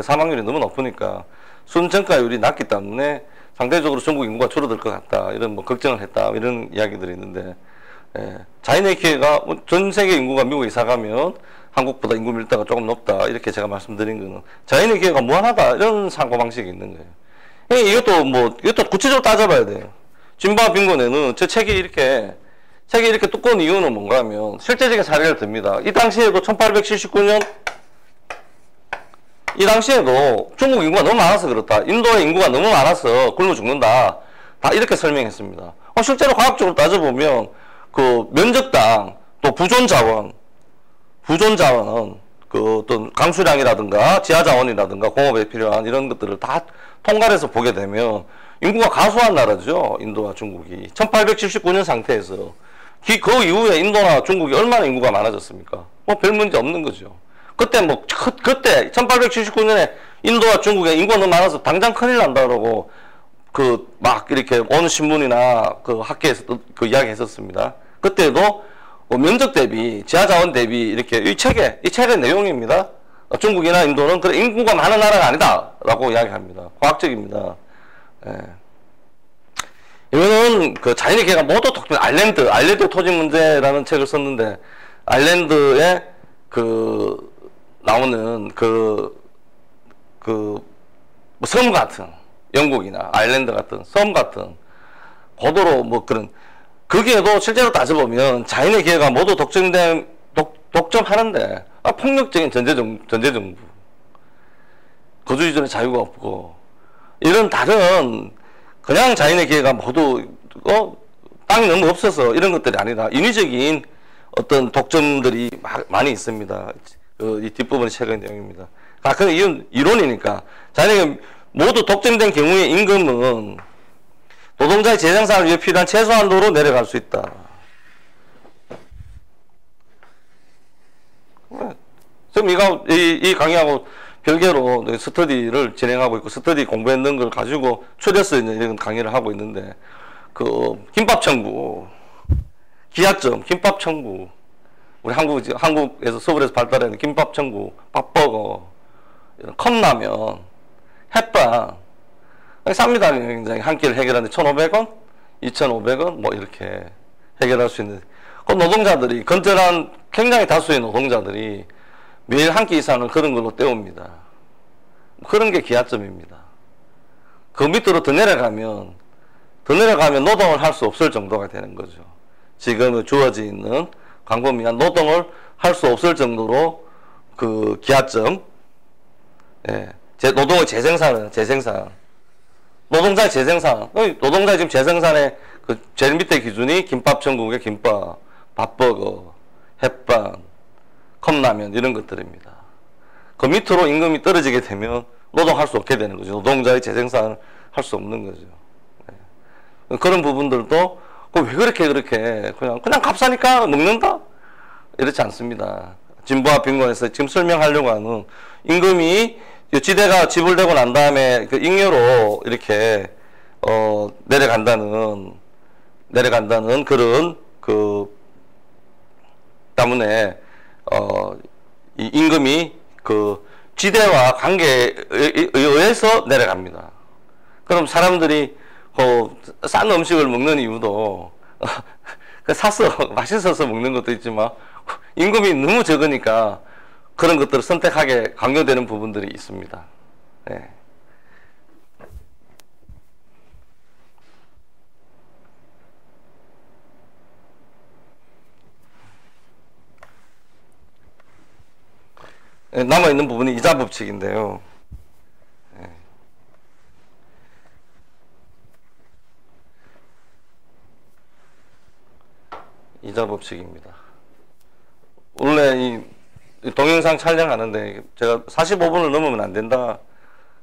A: 사망률이 너무 높으니까 순전가율이 낮기 때문에 상대적으로 중국 인구가 줄어들 것 같다. 이런 걱정을 했다. 이런 이야기들이 있는데, 예. 자연의 기회가, 전 세계 인구가 미국에 이사 가면 한국보다 인구 밀도가 조금 높다. 이렇게 제가 말씀드린 거는 자연의 기회가 무한하다. 이런 사고방식이 있는 거예요. 이것도 구체적으로 따져봐야 돼요. 진보와 빈곤에는 책이 이렇게 두꺼운 이유는 뭔가 하면 실제적인 사례를 듭니다. 이 당시에도 1879년 이 당시에도 중국 인구가 너무 많아서 그렇다. 인도의 인구가 너무 많아서 굶어 죽는다. 다 이렇게 설명했습니다. 실제로 과학적으로 따져보면 면적당 또 부존자원은 어떤 강수량이라든가 지하자원이라든가 공업에 필요한 이런 것들을 다 통괄해서 보게 되면 인구가 가수한 나라죠. 인도와 중국이. 1879년 상태에서 그 이후에 인도나 중국이 얼마나 인구가 많아졌습니까? 별 문제 없는 거죠. 그때 1879년에 인도와 중국의 인구가 너무 많아서 당장 큰일 난다 그러고 이렇게 어느 신문이나 학계에서 이야기 했었습니다. 그때도 면적 대비, 지하자원 대비 이렇게 이 책의 내용입니다. 중국이나 인도는 인구가 많은 나라가 아니다라고 이야기합니다. 과학적입니다. 예. 이거는 자연의 기회가 모두 아일랜드 토지 문제라는 책을 썼는데, 아일랜드에 나오는 섬 같은, 영국이나 아일랜드 같은 섬 같은 고도로 거기에도 실제로 따져보면 자연의 기회가 모두 독점하는데, 폭력적인 전제정부, 거주이전의 자유가 없고, 이런 다른 그냥 자연의 기회가 모두 땅이 너무 없어서 이런 것들이 아니라 인위적인 어떤 독점들이 많이 있습니다. 이 뒷부분의 책의 내용입니다. 이건 이론이니까 자연의 모두 독점된 경우의 임금은 노동자의 재생산을 위해 필요한 최소한도로 내려갈 수 있다. 지금 이 강의하고 별개로 스터디를 진행하고 있고, 스터디 공부했는 걸 가지고 추려서 이런 강의를 하고 있는데, 김밥천국, 기하점, 김밥천국, 우리 한국에서 서울에서 발달하는 김밥천국, 밥버거, 컵라면, 햇반, 쌉니다. 굉장히 한 끼를 해결하는데 1,500원, 2,500원, 이렇게 해결할 수 있는. 노동자들이, 건전한 굉장히 다수의 노동자들이 매일 한 끼 이상을 그런 걸로 때웁니다. 그런 게 기하점입니다. 그 밑으로 더 내려가면 노동을 할 수 없을 정도가 되는 거죠. 지금 주어져 있는 광범위한 노동을 할 수 없을 정도로 기하점, 예, 노동의 재생산, 노동자의 재생산, 노동자의 지금 재생산의 제일 밑에 기준이 김밥천국의 김밥, 밥버거, 햇반, 컵라면 이런 것들입니다. 그 밑으로 임금이 떨어지게 되면 노동할 수 없게 되는 거죠. 노동자의 재생산을 할 수 없는 거죠. 네. 그런 부분들도 왜 그렇게 그냥 값싸니까 먹는다? 이렇지 않습니다. 진보와 빈곤에서 지금 설명하려고 하는 임금이 지대가 지불되고 난 다음에 잉여로 이렇게 내려간다는 그런 때문에 이 임금이 지대와 관계에 의해서 내려갑니다. 그럼 사람들이 싼 음식을 먹는 이유도 맛있어서 먹는 것도 있지만 임금이 너무 적으니까 그런 것들을 선택하게 강요되는 부분들이 있습니다. 네. 남아있는 부분이 이자 법칙인데요. 네. 이자 법칙입니다. 원래 이 동영상 촬영하는데 제가 45분을 넘으면 안 된다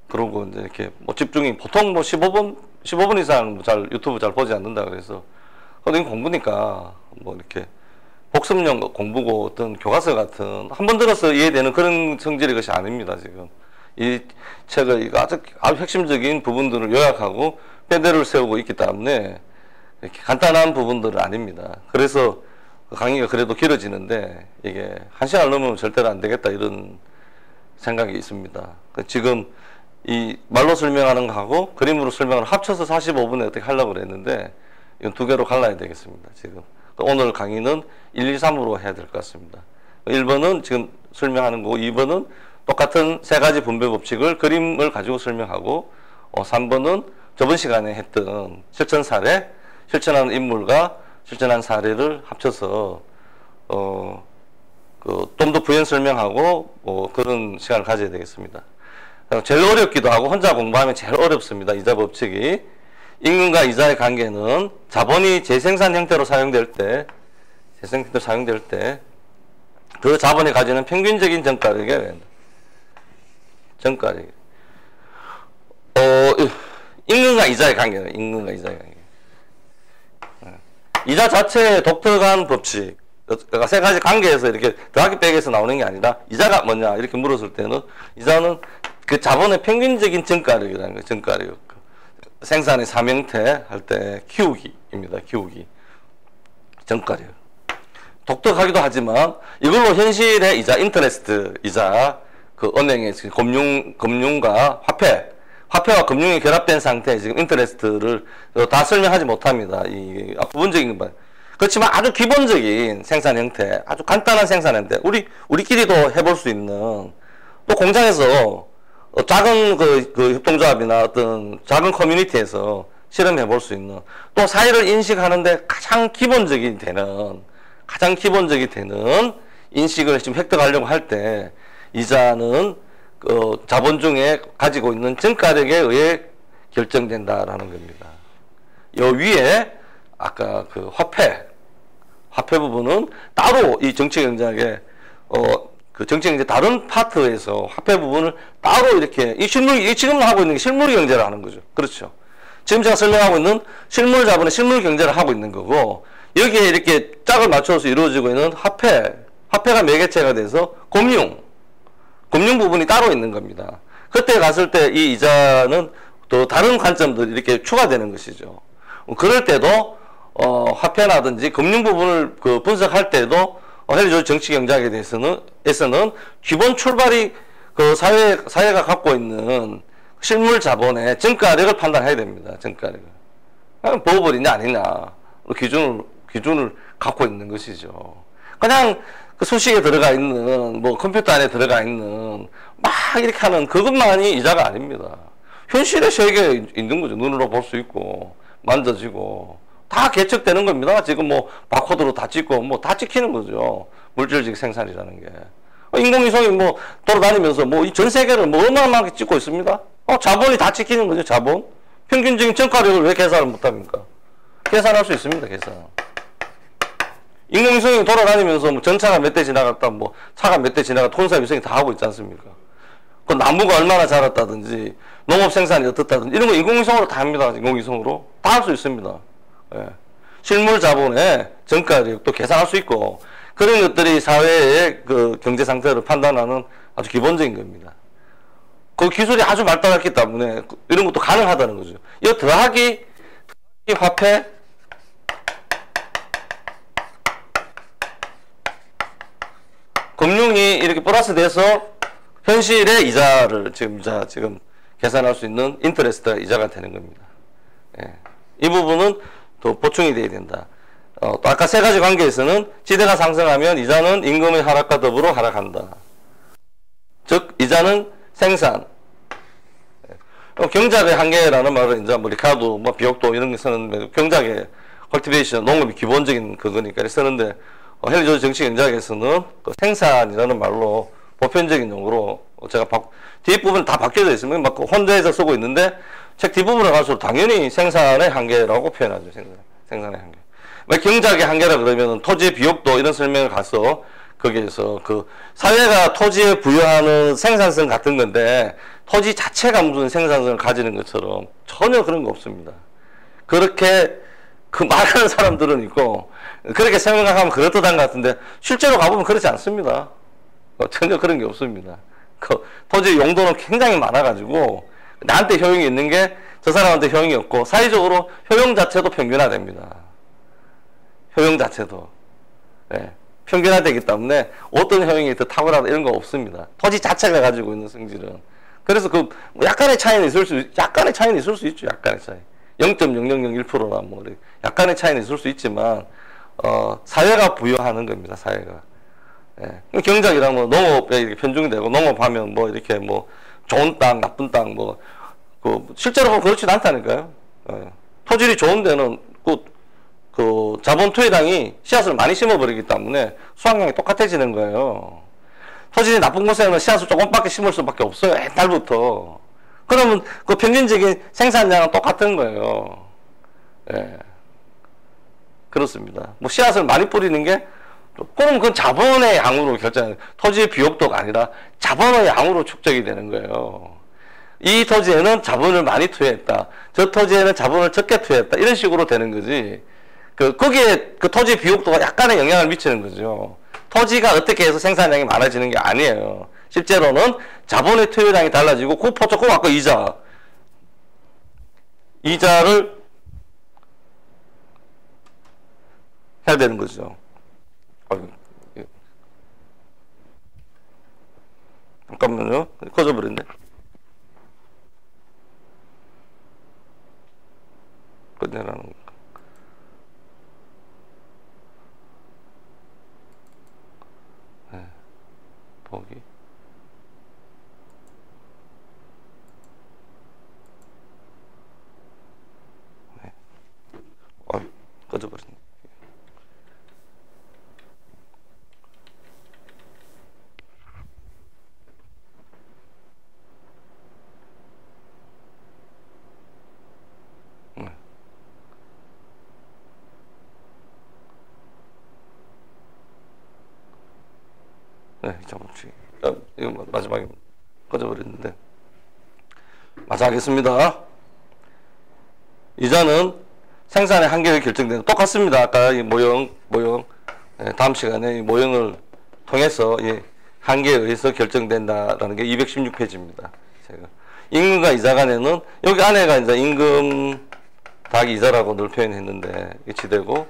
A: 그러고 이제 이렇게 집중이 보통 15분 이상 유튜브 잘 보지 않는다 그래서 이건 공부니까 이렇게 복습용 공부고 어떤 교과서 같은 한 번 들어서 이해되는 그런 성질의 것이 아닙니다. 지금 이 책의 아주 핵심적인 부분들을 요약하고 패대를 세우고 있기 때문에 이렇게 간단한 부분들은 아닙니다. 그래서 강의가 그래도 길어지는데 이게 1시간을 넘으면 절대로 안 되겠다 이런 생각이 있습니다. 지금 이 말로 설명하는 거하고 그림으로 설명을 합쳐서 45분에 어떻게 하려고 그랬는데 이건 두 개로 갈라야 되겠습니다. 지금 오늘 강의는 1, 2, 3으로 해야 될 것 같습니다. 1번은 지금 설명하는 거고 2번은 똑같은 세 가지 분배 법칙을 그림을 가지고 설명하고 3번은 저번 시간에 했던 실천 사례, 실천하는 인물과 실천한 사례를 합쳐서 좀 더 부연 설명하고 그런 시간을 가져야 되겠습니다. 제일 어렵기도 하고 혼자 공부하면 제일 어렵습니다. 이자 법칙이 임금과 이자의 관계는 자본이 재생산 형태로 사용될 때 그 자본이 가지는 평균적인 정가력에 정가력 임금과 이자의 관계는 임금과 이자의 관계. 이자 자체의 독특한 법칙, 그러니까 세 가지 관계에서 이렇게 더하기 빼기에서 나오는 게 아니라 이자가 뭐냐 이렇게 물었을 때는 이자는 그 자본의 평균적인 정가력이라는 거예요. 정가력. 생산의 삼형태 할 때 키우기입니다. 키우기. 정가력. 독특하기도 하지만 이걸로 현실의 이자, 인터레스트 이자, 그 은행의 금융과 화폐와 금융이 결합된 상태에 지금 인터레스트를 다 설명하지 못합니다. 이 부분적인 것. 그렇지만 아주 기본적인 생산 형태, 아주 간단한 생산 형태, 우리끼리도 해볼 수 있는, 또 공장에서 작은 그 협동조합이나 어떤 작은 커뮤니티에서 실험해 볼 수 있는, 또 사회를 인식하는데 가장 기본적이 되는 인식을 지금 획득하려고 할 때 이자는 자본 중에 가지고 있는 정가력에 의해 결정된다라는 겁니다. 요 위에 아까 그 화폐 부분은 따로 이 정치경제학의 그 정치경제 다른 파트에서 화폐 부분을 따로 이렇게 지금 하고 있는 게 실물 경제를 하는 거죠. 그렇죠. 지금 제가 설명하고 있는 실물 자본의 실물 경제를 하고 있는 거고, 여기에 이렇게 짝을 맞춰서 이루어지고 있는 화폐가 매개체가 돼서 금융 부분이 따로 있는 겁니다. 그때 갔을 때 이 이자는 또 다른 관점들이 이렇게 추가되는 것이죠. 그럴 때도 화폐라든지 금융 부분을 그 분석할 때도 헬리조 정치경제학에 대해서는 기본 출발이 그 사회가 갖고 있는 실물 자본의 정가력을 판단해야 됩니다. 정가력을. 버블이냐 아니냐 기준을 갖고 있는 것이죠. 그냥 그 수식에 들어가 있는 뭐 컴퓨터 안에 들어가 있는 막 이렇게 하는 그것만이 이자가 아닙니다. 현실의 세계에 있는 거죠. 눈으로 볼 수 있고 만져지고 다 개척되는 겁니다. 지금 뭐 바코드로 다 찍고 뭐 다 찍히는 거죠. 물질적 생산이라는 게. 인공위성이 뭐 돌아다니면서 뭐 이 전 세계를 뭐 얼마나 찍고 있습니다. 자본이 다 찍히는 거죠. 자본. 평균적인 정가력을 왜 계산을 못합니까? 계산할 수 있습니다. 계산. 인공위성이 돌아다니면서 뭐 전차가 몇 대 지나갔다, 뭐 차가 몇 대 지나갔다, 혼사 위성이 다 하고 있지 않습니까? 그 나무가 얼마나 자랐다든지, 농업 생산이 어떻다든지, 이런 거 인공위성으로 다 합니다. 인공위성으로. 다 할 수 있습니다. 예. 실물 자본의 정가력도 계산할 수 있고, 그런 것들이 사회의 그 경제 상태를 판단하는 아주 기본적인 겁니다. 그 기술이 아주 발달했기 때문에 이런 것도 가능하다는 거죠. 이 더하기 화폐, 금융이 이렇게 플러스 돼서 현실의 이자를 지금 계산할 수 있는 인터레스트가 이자가 되는 겁니다. 예. 이 부분은 또 보충이 돼야 된다. 또 아까 세 가지 관계에서는 지대가 상승하면 이자는 임금의 하락과 더불어 하락한다. 즉 이자는 생산. 경작의 한계라는 말은 이제 뭐 리카도, 뭐 비옥도 이런 게 쓰는 경작의 컬티베이션, 농업이 기본적인 그거니까 쓰는데 헬리조 정치경제학에서는 그 생산이라는 말로 보편적인 용어로 제가 뒷부분 다 바뀌어져 있으면 막 혼자해서 쓰고 있는데 책 뒷부분에 갈수록 당연히 생산의 한계라고 표현하죠. 생산의 한계. 왜 경작의 한계라 그러면 토지의 비옥도 이런 설명을 가서 거기에서 그 사회가 토지에 부여하는 생산성 같은 건데 토지 자체가 무슨 생산성을 가지는 것처럼 전혀 그런 거 없습니다. 그렇게 그 말하는 사람들은 있고 그렇게 생각하면 그렇듯한 것 같은데 실제로 가보면 그렇지 않습니다. 전혀 그런 게 없습니다. 그 토지 용도는 굉장히 많아가지고 나한테 효용이 있는 게 저 사람한테 효용이 없고 사회적으로 효용 자체도 평균화됩니다. 효용 자체도. 예, 평균화되기 때문에 어떤 효용이 더 탁월하다 이런 거 없습니다. 토지 자체가 가지고 있는 성질은. 그래서 그 약간의 차이는 있을 수 있죠. 약간의 차이. 0.0001%나 뭐 약간의 차이는 있을 수 있지만 사회가 부여하는 겁니다. 사회가. 예. 경작이랑 뭐 농업에 이렇게 편중이 되고 농업하면 뭐 이렇게 뭐 좋은 땅, 나쁜 땅 뭐 그 실제로 보면 그렇지는 않다니까요. 예. 토질이 좋은 데는 그 자본 투여량이 씨앗을 많이 심어버리기 때문에 수확량이 똑같아지는 거예요. 토질이 나쁜 곳에는 씨앗을 조금밖에 심을 수밖에 없어요. 옛날부터. 그러면 그 평균적인 생산량은 똑같은 거예요. 예. 그렇습니다. 뭐 씨앗을 많이 뿌리는 게 그럼 그건 자본의 양으로 결정하는 토지의 비옥도가 아니라 자본의 양으로 축적이 되는 거예요. 이 토지에는 자본을 많이 투여했다. 저 토지에는 자본을 적게 투여했다. 이런 식으로 되는 거지. 거기에 그 토지의 비옥도가 약간의 영향을 미치는 거죠. 토지가 어떻게 해서 생산량이 많아지는 게 아니에요. 실제로는 자본의 투여량이 달라지고 조금 아까 이자를 해야 되는 거죠. 잠깐만요. 꺼져버렸네. 끝내라는 거. 네. 보기. 네. 꺼져버렸네. 네, 잠시 이거 마지막에 꺼져버렸는데 마저 하겠습니다. 이자는 생산의 한계를 결정되는 똑같습니다. 아까 이 모형 다음 시간에 이 모형을 통해서 이 한계에 의해서 결정된다라는 게 216페이지입니다. 제가 임금과 이자 간에는 여기 안에가 이제 임금 더하기 이자라고 늘 표현했는데 이게 지대고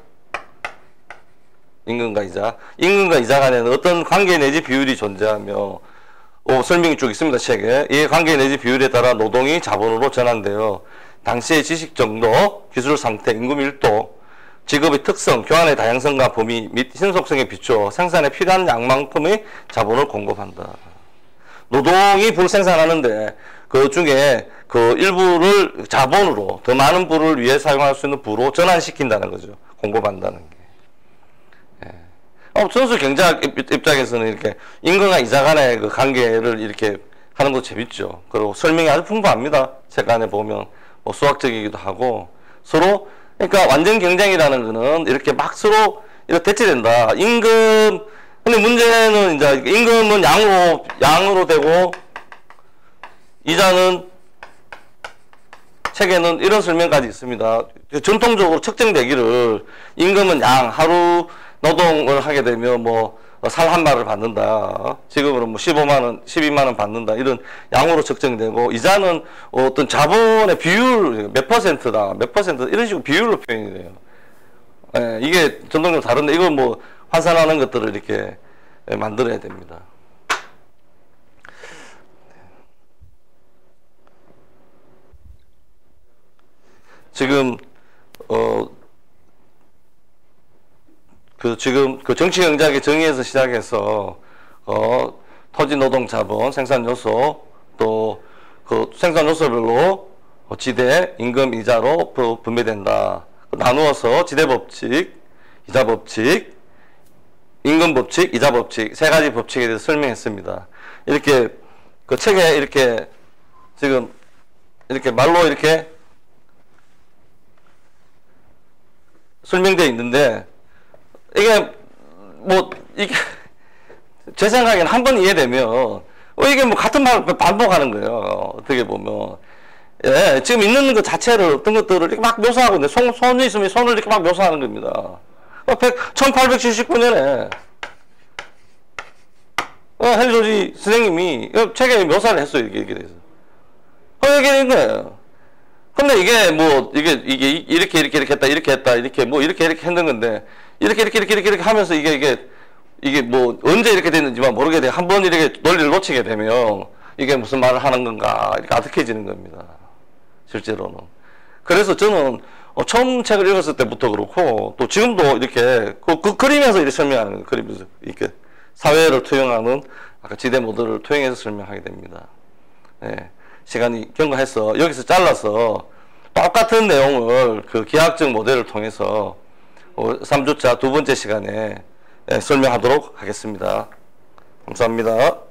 A: 임금과 이자 간에는 어떤 관계 내지 비율이 존재하며 설명이 쭉 있습니다. 책에. 이 관계 내지 비율에 따라 노동이 자본으로 전환되어 당시의 지식 정도, 기술 상태, 임금 밀도, 직업의 특성, 교환의 다양성과 범위 및 신속성에 비추어 생산에 필요한 양만큼의 자본을 공급한다. 노동이 부를 생산하는데 그 중에 그 일부를 자본으로 더 많은 부를 위해 사용할 수 있는 부로 전환시킨다는 거죠. 공급한다는 게. 선수 경제학 입장에서는 이렇게 임금과 이자 간의 그 관계를 이렇게 하는 것도 재밌죠. 그리고 설명이 아주 풍부합니다. 책 안에 보면 뭐 수학적이기도 하고 서로 그러니까 완전 경쟁이라는 거는 이렇게 막 서로 이렇게 대치된다. 근데 문제는 이제 임금은 양으로 되고 이자는 책에는 이런 설명까지 있습니다. 전통적으로 측정되기를 임금은 하루 노동을 하게 되면 뭐 살 한 마리를 받는다. 지금으로 뭐 15만원, 12만원 받는다. 이런 양으로 측정되고 이자는 어떤 자본의 비율 몇 퍼센트다. 몇 퍼센트 이런 식으로 비율로 표현이 돼요. 예, 이게 전통적으로 다른데 이걸 뭐 환산하는 것들을 이렇게 만들어야 됩니다. 지금 지금 그 정치 경제학의 정의에서 시작해서 토지 노동 자본 생산 요소 또 그 생산 요소별로 지대 임금 이자로 분배된다. 나누어서 지대 법칙, 이자 법칙, 임금 법칙, 이자 법칙 세 가지 법칙에 대해서 설명했습니다. 이렇게 그 책에 이렇게 지금 이렇게 말로 이렇게 설명되어 있는데 이게 제 생각에는 한 번 이해되면 이게 뭐 같은 말을 반복하는 거예요. 어떻게 보면 예, 지금 있는 것 자체를 어떤 것들을 이렇게 막 묘사하고 있는데 손이 있으면 손을 이렇게 막 묘사하는 겁니다. 1879년에 헨리 조지 선생님이 책에 묘사를 했어요. 이게 돼서 얘기를 한 거예요. 근데 이게 뭐 이게 이렇게 했다 이렇게 했다 이렇게 뭐 이렇게 했는 건데 이렇게 하면서 이게 뭐 언제 이렇게 됐는지만 모르게 돼. 한번 이렇게 논리를 놓치게 되면 이게 무슨 말을 하는 건가 이렇게 아득해지는 겁니다. 실제로는. 그래서 저는 처음 책을 읽었을 때부터 그렇고 또 지금도 이렇게 그 그림에서 이렇게 설명하는 거예요. 그림에서 이렇게 사회를 투영하는 아까 지대 모델을 투영해서 설명하게 됩니다. 예, 시간이 경과해서 여기서 잘라서 똑같은 내용을 그 기하학적 모델을 통해서 3주차 두 번째 시간에 설명하도록 하겠습니다. 감사합니다.